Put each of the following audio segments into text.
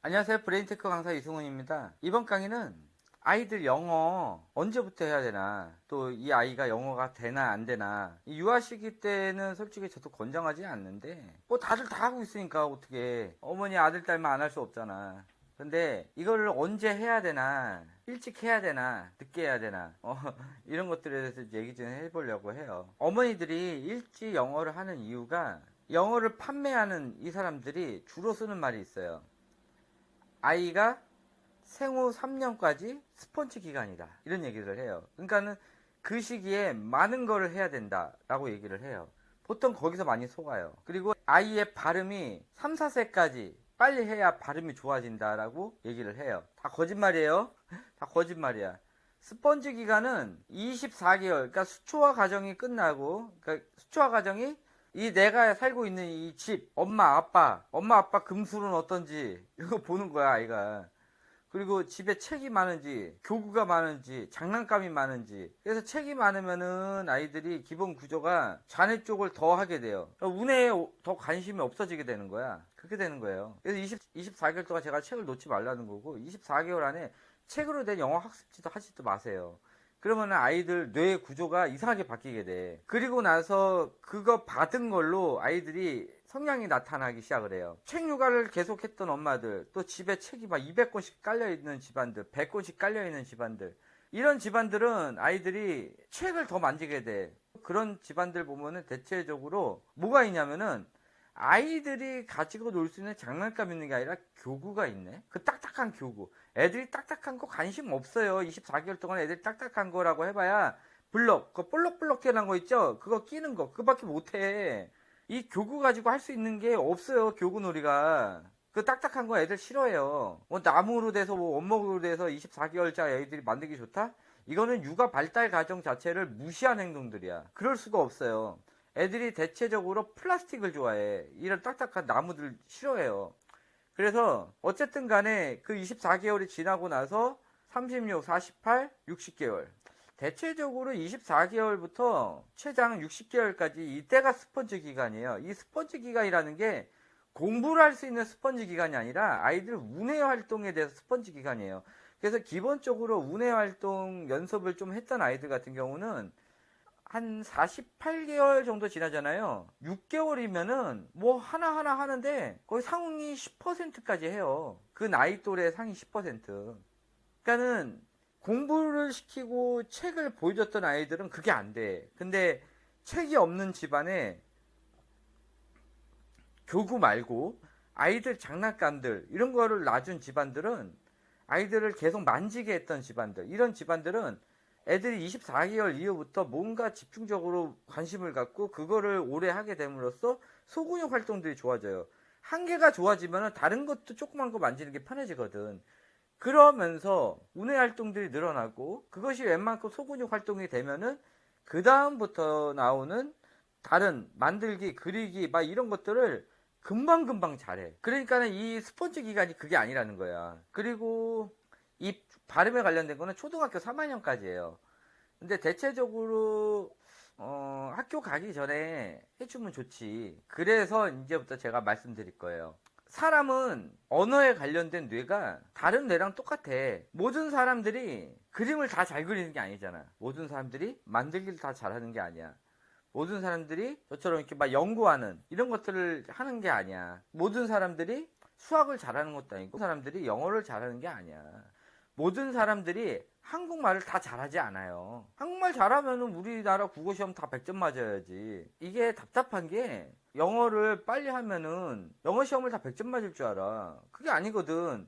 안녕하세요. 브레인테크 강사 이승훈입니다. 이번 강의는 아이들 영어 언제부터 해야 되나, 또 이 아이가 영어가 되나 안 되나, 이 유아 시기 때는 솔직히 저도 권장하지 않는데 뭐 다들 다 하고 있으니까 어떻게 어머니 아들 딸만 안 할 수 없잖아. 근데 이걸 언제 해야 되나, 일찍 해야 되나 늦게 해야 되나, 이런 것들에 대해서 얘기 좀 해보려고 해요. 어머니들이 일찍 영어를 하는 이유가, 영어를 판매하는 이 사람들이 주로 쓰는 말이 있어요. 아이가 생후 3년까지 스폰지 기간이다, 이런 얘기를 해요. 그러니까는 그 시기에 많은 거를 해야 된다 라고 얘기를 해요. 보통 거기서 많이 속아요. 그리고 아이의 발음이 3, 4세까지 빨리 해야 발음이 좋아진다 라고 얘기를 해요. 다 거짓말이에요. 다 거짓말이야. 스pon지 기간은 24개월, 그러니까 수초화 과정이 끝나고, 그러니까 수초화 과정이 이 내가 살고 있는 이 집, 엄마 아빠 금술은 어떤지 이거 보는 거야, 아이가. 그리고 집에 책이 많은지, 교구가 많은지, 장난감이 많은지. 그래서 책이 많으면은 아이들이 기본 구조가 자네 쪽을 더 하게 돼요. 운에 더 관심이 없어지게 되는 거야. 그렇게 되는 거예요. 그래서 24개월 동안 제가 책을 놓지 말라는 거고, 24개월 안에 책으로 된 영어 학습지도 하지도 마세요. 그러면 아이들 뇌 구조가 이상하게 바뀌게 돼. 그리고 나서 그거 받은 걸로 아이들이 성향이 나타나기 시작을 해요. 책 육아를 계속했던 엄마들, 또 집에 책이 막 200권씩 깔려있는 집안들, 100권씩 깔려있는 집안들, 이런 집안들은 아이들이 책을 더 만지게 돼. 그런 집안들 보면은 대체적으로 뭐가 있냐면은, 아이들이 가지고 놀 수 있는 장난감 있는 게 아니라 교구가 있네. 그 딱딱한 교구. 애들이 딱딱한 거 관심 없어요. 24개월 동안 애들이 딱딱한 거라고 해봐야 블럭, 그 볼록볼록해난 거 있죠? 그거 끼는 거, 그거밖에 못해. 이 교구 가지고 할 수 있는 게 없어요. 교구 놀이가. 그 딱딱한 거 애들 싫어해요. 뭐 나무로 돼서 뭐 원목으로 돼서 24개월짜 애들이 만들기 좋다? 이거는 육아 발달 과정 자체를 무시한 행동들이야. 그럴 수가 없어요. 애들이 대체적으로 플라스틱을 좋아해. 이런 딱딱한 나무들 싫어해요. 그래서 어쨌든 간에 그 24개월이 지나고 나서 36, 48, 60개월. 대체적으로 24개월부터 최장 60개월까지 이때가 스펀지 기간이에요. 이 스펀지 기간이라는 게 공부를 할 수 있는 스펀지 기간이 아니라 아이들 운해 활동에 대해서 스펀지 기간이에요. 그래서 기본적으로 운해 활동 연습을 좀 했던 아이들 같은 경우는 한 48개월 정도 지나잖아요. 6개월이면은 뭐 하나하나 하는데 거의 상위 10%까지 해요. 그 나이 또래 상위 10%. 그러니까는 공부를 시키고 책을 보여줬던 아이들은 그게 안 돼. 근데 책이 없는 집안에 교구 말고 아이들 장난감들 이런 거를 놔준 집안들은, 아이들을 계속 만지게 했던 집안들, 이런 집안들은 애들이 24개월 이후부터 뭔가 집중적으로 관심을 갖고 그거를 오래 하게 됨으로써 소근육 활동들이 좋아져요. 한계가 좋아지면 다른 것도 조그만 거 만지는 게 편해지거든. 그러면서 운해 활동들이 늘어나고, 그것이 웬만큼 소근육 활동이 되면은 그 다음부터 나오는 다른 만들기, 그리기 막 이런 것들을 금방금방 잘해. 그러니까는 이 스폰지 기간이 그게 아니라는 거야. 그리고 이 발음에 관련된 거는 초등학교 3학년까지예요. 근데 대체적으로 학교 가기 전에 해주면 좋지. 그래서 이제부터 제가 말씀드릴 거예요. 사람은 언어에 관련된 뇌가 다른 뇌랑 똑같아. 모든 사람들이 그림을 다 잘 그리는 게 아니잖아. 모든 사람들이 만들기를 다 잘하는 게 아니야. 모든 사람들이 저처럼 이렇게 막 연구하는 이런 것들을 하는 게 아니야. 모든 사람들이 수학을 잘하는 것도 아니고, 모든 사람들이 영어를 잘하는 게 아니야. 모든 사람들이 한국말을 다 잘하지 않아요. 한국말 잘하면 우리나라 국어시험 다 100점 맞아야지. 이게 답답한 게, 영어를 빨리 하면은 영어 시험을 다 100점 맞을 줄 알아. 그게 아니거든.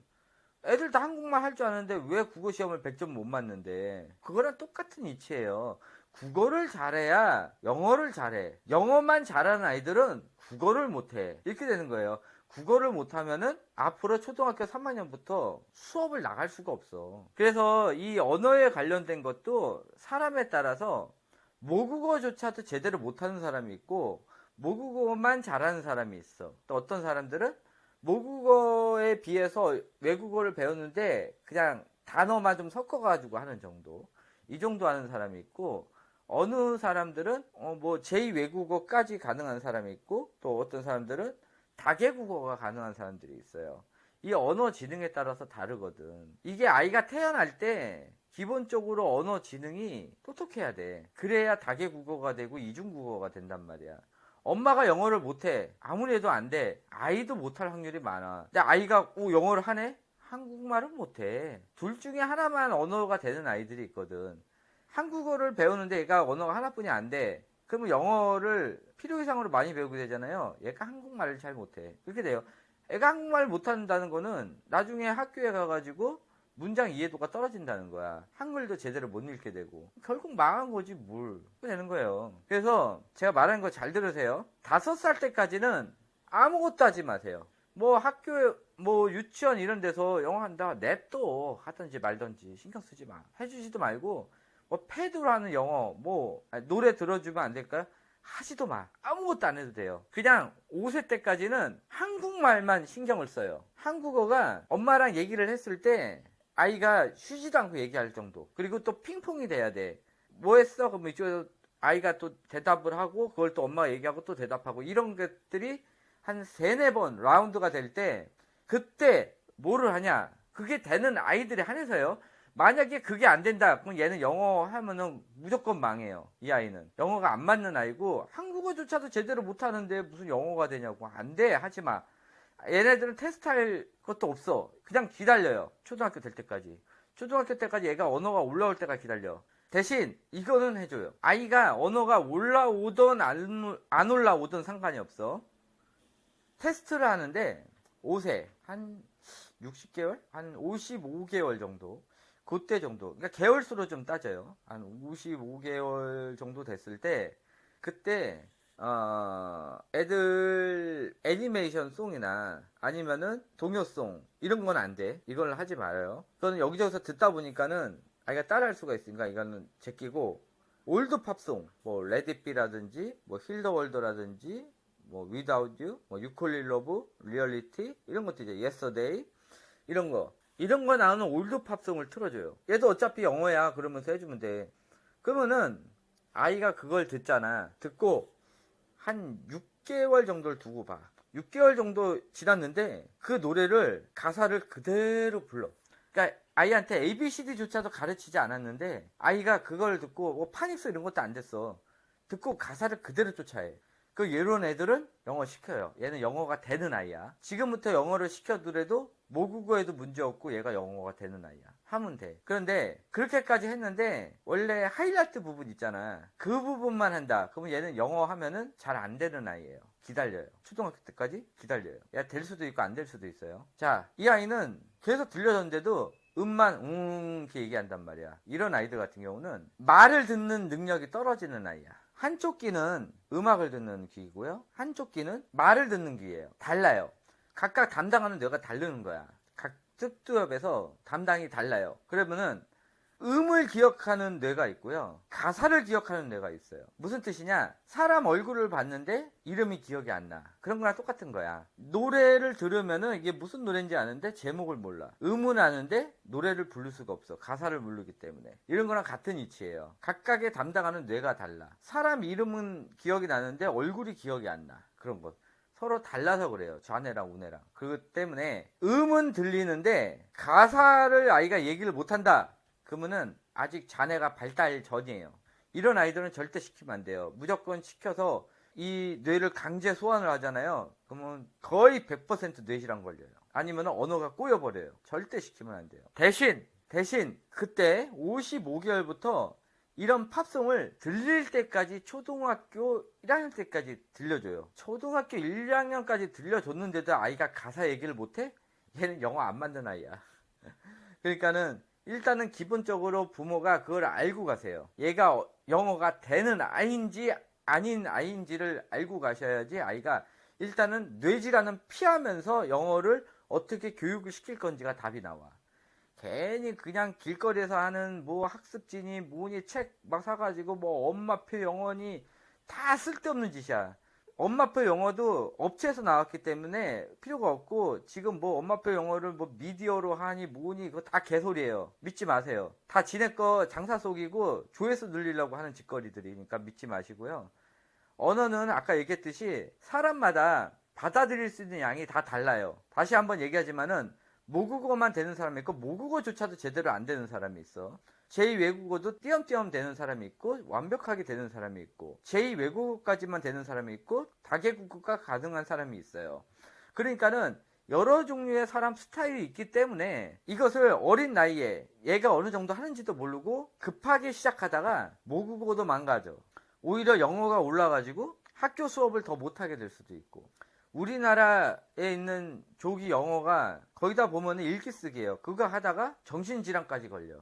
애들 다 한국말 할 줄 아는데 왜 국어시험을 100점 못 맞는데. 그거랑 똑같은 이치예요. 국어를 잘해야 영어를 잘해. 영어만 잘하는 아이들은 국어를 못해. 이렇게 되는 거예요. 국어를 못하면은 앞으로 초등학교 3학년부터 수업을 나갈 수가 없어. 그래서 이 언어에 관련된 것도 사람에 따라서 모국어조차도 제대로 못하는 사람이 있고, 모국어만 잘하는 사람이 있어. 또 어떤 사람들은 모국어에 비해서 외국어를 배우는데 그냥 단어만 좀 섞어가지고 하는 정도, 이 정도 하는 사람이 있고, 어느 사람들은 뭐 제2외국어까지 가능한 사람이 있고, 또 어떤 사람들은 다개국어가 가능한 사람들이 있어요. 이 언어 지능에 따라서 다르거든. 이게 아이가 태어날 때 기본적으로 언어 지능이 똑똑해야 돼. 그래야 다계국어가 되고 이중국어가 된단 말이야. 엄마가 영어를 못해. 아무리 해도 안 돼. 아이도 못할 확률이 많아. 근데 아이가 영어를 하네? 한국말은 못해. 둘 중에 하나만 언어가 되는 아이들이 있거든. 한국어를 배우는데 얘가 언어가 하나뿐이 안 돼. 그러면 영어를 필요 이상으로 많이 배우게 되잖아요. 얘가 한국말을 잘 못해. 그렇게 돼요. 애가 한국말 못한다는 거는 나중에 학교에 가가지고 문장 이해도가 떨어진다는 거야. 한글도 제대로 못 읽게 되고. 결국 망한 거지 뭘. 그렇게 되는 거예요. 그래서 제가 말하는 거 잘 들으세요. 5살 때까지는 아무것도 하지 마세요. 뭐 학교에 뭐 유치원 이런 데서 영어 한다 냅둬. 하든지 말든지 신경 쓰지 마. 해주지도 말고 뭐 패드로 하는 영어 뭐 노래 들어주면 안 될까요? 하지도 마. 아무것도 안 해도 돼요. 그냥 5세 때까지는 한국말만 신경을 써요. 한국어가 엄마랑 얘기를 했을 때 아이가 쉬지도 않고 얘기할 정도. 그리고 또 핑퐁이 돼야 돼. 뭐 했어? 그러면 이쪽에서 아이가 또 대답을 하고 그걸 또 엄마가 얘기하고 또 대답하고 이런 것들이 한 3-4번 라운드가 될 때 그때 뭐를 하냐? 그게 되는 아이들에 한해서요. 만약에 그게 안 된다. 그럼 얘는 영어 하면은 무조건 망해요. 이 아이는. 영어가 안 맞는 아이고 한국어조차도 제대로 못하는데 무슨 영어가 되냐고. 안 돼. 하지 마. 얘네들은 테스트할 것도 없어. 그냥 기다려요. 초등학교 될 때까지. 초등학교 때까지 얘가 언어가 올라올 때까지 기다려. 대신 이거는 해줘요. 아이가 언어가 올라오든 안 올라오든 상관이 없어. 테스트를 하는데 5세 한 60개월? 한 55개월 정도. 그때 정도. 그러니까 개월수로 좀 따져요. 한 55개월 정도 됐을 때 그때 애들 애니메이션 송이나 아니면은 동요송 이런 건 안 돼. 이걸 하지 말아요. 그거는 여기저기서 듣다 보니까는 아이가 따라할 수가 있으니까 이거는 제끼고 올드 팝송 뭐 레디비라든지 뭐 힐더 월더라든지 뭐 Without You, 뭐 유콜리 러브, 리얼리티 이런 것도 이제 Yesterday 이런 거 나오는 올드 팝송을 틀어줘요. 얘도 어차피 영어야 그러면서 해주면 돼. 그러면은 아이가 그걸 듣잖아. 듣고 한 6개월 정도를 두고 봐. 6개월 정도 지났는데 그 노래를 가사를 그대로 불러. 그러니까 아이한테 ABCD조차도 가르치지 않았는데 아이가 그걸 듣고 뭐 파닉스 이런 것도 안 됐어. 듣고 가사를 그대로 쫓아해. 그 이런 애들은 영어 시켜요. 얘는 영어가 되는 아이야. 지금부터 영어를 시켜두래도 모국어에도 문제 없고 얘가 영어가 되는 아이야. 하면 돼. 그런데 그렇게까지 했는데 원래 하이라이트 부분 있잖아. 그 부분만 한다. 그러면 얘는 영어 하면은 잘 안 되는 아이예요. 기다려요. 초등학교 때까지 기다려요. 야, 될 수도 있고 안 될 수도 있어요. 자, 이 아이는 계속 들려줬는데도 음만 이렇게 얘기한단 말이야. 이런 아이들 같은 경우는 말을 듣는 능력이 떨어지는 아이야. 한쪽 귀는 음악을 듣는 귀이고요. 한쪽 귀는 말을 듣는 귀예요. 달라요. 각각 담당하는 뇌가 다르는 거야. 각 특두엽에서 담당이 달라요. 그러면은 음을 기억하는 뇌가 있고요. 가사를 기억하는 뇌가 있어요. 무슨 뜻이냐? 사람 얼굴을 봤는데 이름이 기억이 안 나. 그런 거랑 똑같은 거야. 노래를 들으면은 이게 무슨 노래인지 아는데 제목을 몰라. 음은 아는데 노래를 부를 수가 없어. 가사를 모르기 때문에. 이런 거랑 같은 이치예요. 각각의 담당하는 뇌가 달라. 사람 이름은 기억이 나는데 얼굴이 기억이 안 나. 그런 것. 서로 달라서 그래요. 좌뇌랑 우뇌랑. 그것 때문에 음은 들리는데 가사를 아이가 얘기를 못한다. 그러면은 아직 자네가 발달 전이에요. 이런 아이들은 절대 시키면 안 돼요. 무조건 시켜서 이 뇌를 강제 소환을 하잖아요. 그러면 거의 100% 뇌질환 걸려요. 아니면 언어가 꼬여버려요. 절대 시키면 안 돼요. 대신 그때 55개월부터 이런 팝송을 들릴 때까지 초등학교 1학년 때까지 들려줘요. 초등학교 1학년까지 들려줬는데도 아이가 가사 얘기를 못해? 얘는 영어 안 만든 아이야. 그러니까는 일단은 기본적으로 부모가 그걸 알고 가세요. 얘가 영어가 되는 아이인지 아닌 아이인지를 알고 가셔야지 아이가 일단은 뇌질환은 피하면서 영어를 어떻게 교육을 시킬 건지가 답이 나와. 괜히 그냥 길거리에서 하는 뭐 학습지니 뭐니 책 막 사가지고 뭐 엄마표 영어니 다 쓸데없는 짓이야. 엄마표 영어도 업체에서 나왔기 때문에 필요가 없고 지금 뭐 엄마표 영어를 뭐 미디어로 하니 뭐니 그거 다 개소리예요. 믿지 마세요. 다 지네 거 장사 속이고 조회수 늘리려고 하는 짓거리들이니까 믿지 마시고요. 언어는 아까 얘기했듯이 사람마다 받아들일 수 있는 양이 다 달라요. 다시 한번 얘기하지만은 모국어만 되는 사람이 있고 모국어조차도 제대로 안 되는 사람이 있어. 제2외국어도 띄엄띄엄 되는 사람이 있고 완벽하게 되는 사람이 있고 제2외국어까지만 되는 사람이 있고 다개국어가 가능한 사람이 있어요. 그러니까는 여러 종류의 사람 스타일이 있기 때문에 이것을 어린 나이에 얘가 어느 정도 하는지도 모르고 급하게 시작하다가 모국어도 망가져. 오히려 영어가 올라가지고 학교 수업을 더 못하게 될 수도 있고, 우리나라에 있는 조기 영어가 거기다 보면은 읽기 쓰기예요. 그거 하다가 정신질환까지 걸려.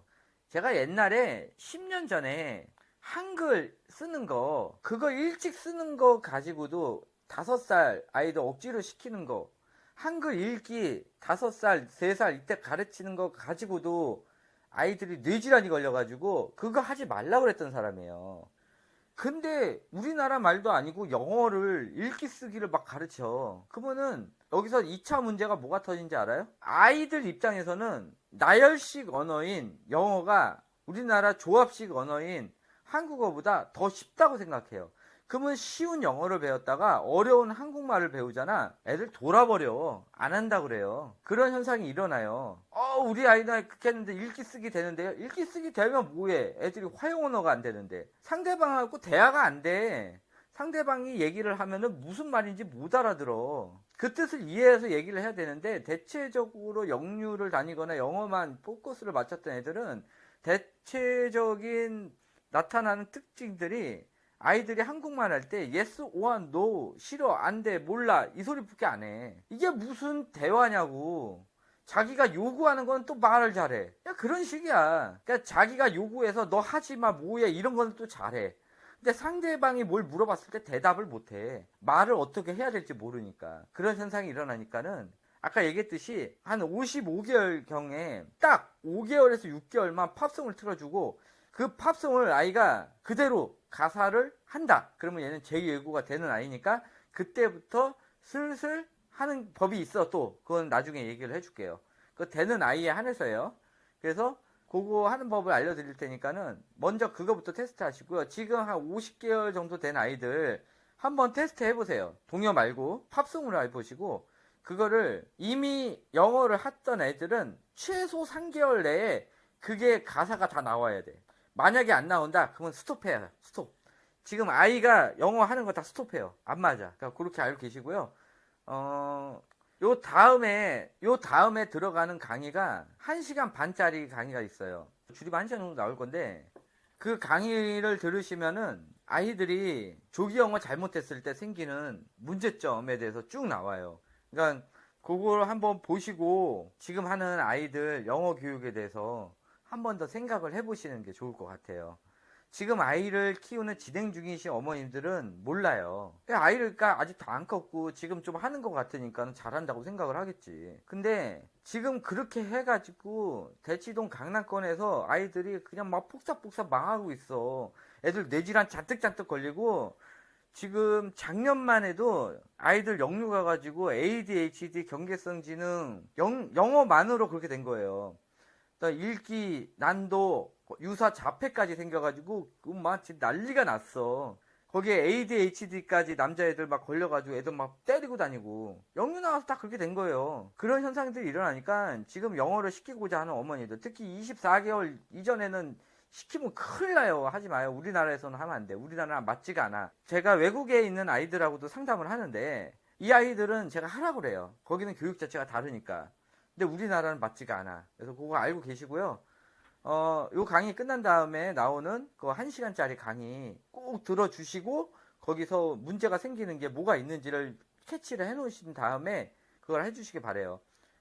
제가 옛날에 10년 전에 한글 쓰는 거, 그거 일찍 쓰는 거 가지고도 5살 아이들 억지로 시키는 거, 한글 읽기 5살, 3살 이때 가르치는 거 가지고도 아이들이 뇌질환이 걸려가지고 그거 하지 말라고 그랬던 사람이에요. 근데 우리나라 말도 아니고 영어를 읽기 쓰기를 막 가르쳐. 그러면은 여기서 2차 문제가 뭐가 터진지 알아요? 아이들 입장에서는 나열식 언어인 영어가 우리나라 조합식 언어인 한국어보다 더 쉽다고 생각해요. 그러면 쉬운 영어를 배웠다가 어려운 한국말을 배우잖아. 애들 돌아버려. 안 한다 그래요. 그런 현상이 일어나요. 우리 아이는 그렇게 했는데 읽기 쓰기 되는데요. 읽기 쓰기 되면 뭐해? 애들이 화용 언어가 안 되는데. 상대방하고 대화가 안 돼. 상대방이 얘기를 하면은 무슨 말인지 못 알아들어. 그 뜻을 이해해서 얘기를 해야 되는데, 대체적으로 영유를 다니거나 영어만 포커스를 맞췄던 애들은 대체적인 나타나는 특징들이, 아이들이 한국말 할 때 yes or no, 싫어, 안 돼, 몰라, 이 소리밖에 안 해. 이게 무슨 대화냐고. 자기가 요구하는 건 또 말을 잘해. 야, 그런 식이야. 그러니까 자기가 요구해서 너 하지마, 뭐야, 이런 건 또 잘해. 근데 상대방이 뭘 물어봤을 때 대답을 못해. 말을 어떻게 해야 될지 모르니까. 그런 현상이 일어나니까는 아까 얘기했듯이 한 55개월경에 딱 5개월에서 6개월만 팝송을 틀어주고, 그 팝송을 아이가 그대로 가사를 한다. 그러면 얘는 제2외국어가 되는 아이니까 그때부터 슬슬 하는 법이 있어. 또 그건 나중에 얘기를 해줄게요. 그 되는 아이에 한해서예요. 그래서 그거 하는 법을 알려드릴 테니까는 먼저 그거부터 테스트 하시고요. 지금 한 50개월 정도 된 아이들 한번 테스트 해보세요. 동요 말고 팝송으로 해보시고, 그거를 이미 영어를 했던 애들은 최소 3개월 내에 그게 가사가 다 나와야 돼. 만약에 안 나온다, 그러면 스톱해야. 스톱. 지금 아이가 영어 하는 거 다 스톱해요. 안 맞아. 그러니까 그렇게 알고 계시고요. 요 다음에 들어가는 강의가 1시간 반짜리 강의가 있어요. 줄이면 1시간 정도 나올 건데, 그 강의를 들으시면은 아이들이 조기 영어 잘못했을 때 생기는 문제점에 대해서 쭉 나와요. 그러니까 그걸 한번 보시고 지금 하는 아이들 영어 교육에 대해서 한 번 더 생각을 해보시는 게 좋을 것 같아요. 지금 아이를 키우는 진행 중이신 어머님들은 몰라요. 아이를 아직 안 컸고 지금 좀 하는 것 같으니까 잘한다고 생각을 하겠지. 근데 지금 그렇게 해가지고 대치동 강남권에서 아이들이 그냥 막 폭삭폭삭 망하고 있어. 애들 뇌질환 잔뜩 걸리고, 지금 작년만 해도 아이들 영유 가가지고 ADHD, 경계성 지능, 영어만으로 그렇게 된 거예요. 읽기 난도, 유사 자폐까지 생겨가지고 막 난리가 났어. 거기에 ADHD까지 남자애들 막 걸려가지고 애들 막 때리고 다니고, 영유 나와서 딱 그렇게 된 거예요. 그런 현상들이 일어나니까 지금 영어를 시키고자 하는 어머니들, 특히 24개월 이전에는 시키면 큰일 나요. 하지 마요. 우리나라에서는 하면 안 돼. 우리나라랑 맞지가 않아. 제가 외국에 있는 아이들하고도 상담을 하는데 이 아이들은 제가 하라고 그래요. 거기는 교육 자체가 다르니까. 근데 우리나라는 맞지가 않아. 그래서 그거 알고 계시고요. 요 강의 끝난 다음에 나오는 그 1시간짜리 강의 꼭 들어주시고, 거기서 문제가 생기는 게 뭐가 있는지를 캐치를 해 놓으신 다음에 그걸 해주시기 바래요.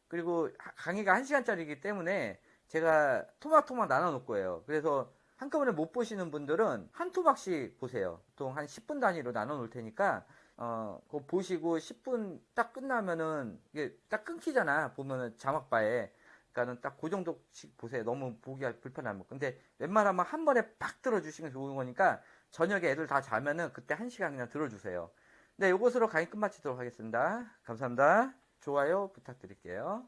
그리고 강의가 1시간짜리이기 때문에 제가 토막토막 나눠 놓을 거예요. 그래서 한꺼번에 못 보시는 분들은 한 토막씩 보세요. 보통 한 10분 단위로 나눠 놓을 테니까 그거 보시고 10분 딱 끝나면은 이게 딱 끊기잖아. 보면은 자막바에. 그러니까는 딱 그 정도씩 보세요. 너무 보기가 불편하면. 근데 웬만하면 한 번에 팍 들어주시면 좋은 거니까 저녁에 애들 다 자면은 그때 1시간 그냥 들어주세요. 네, 요것으로 강의 끝마치도록 하겠습니다. 감사합니다. 좋아요 부탁드릴게요.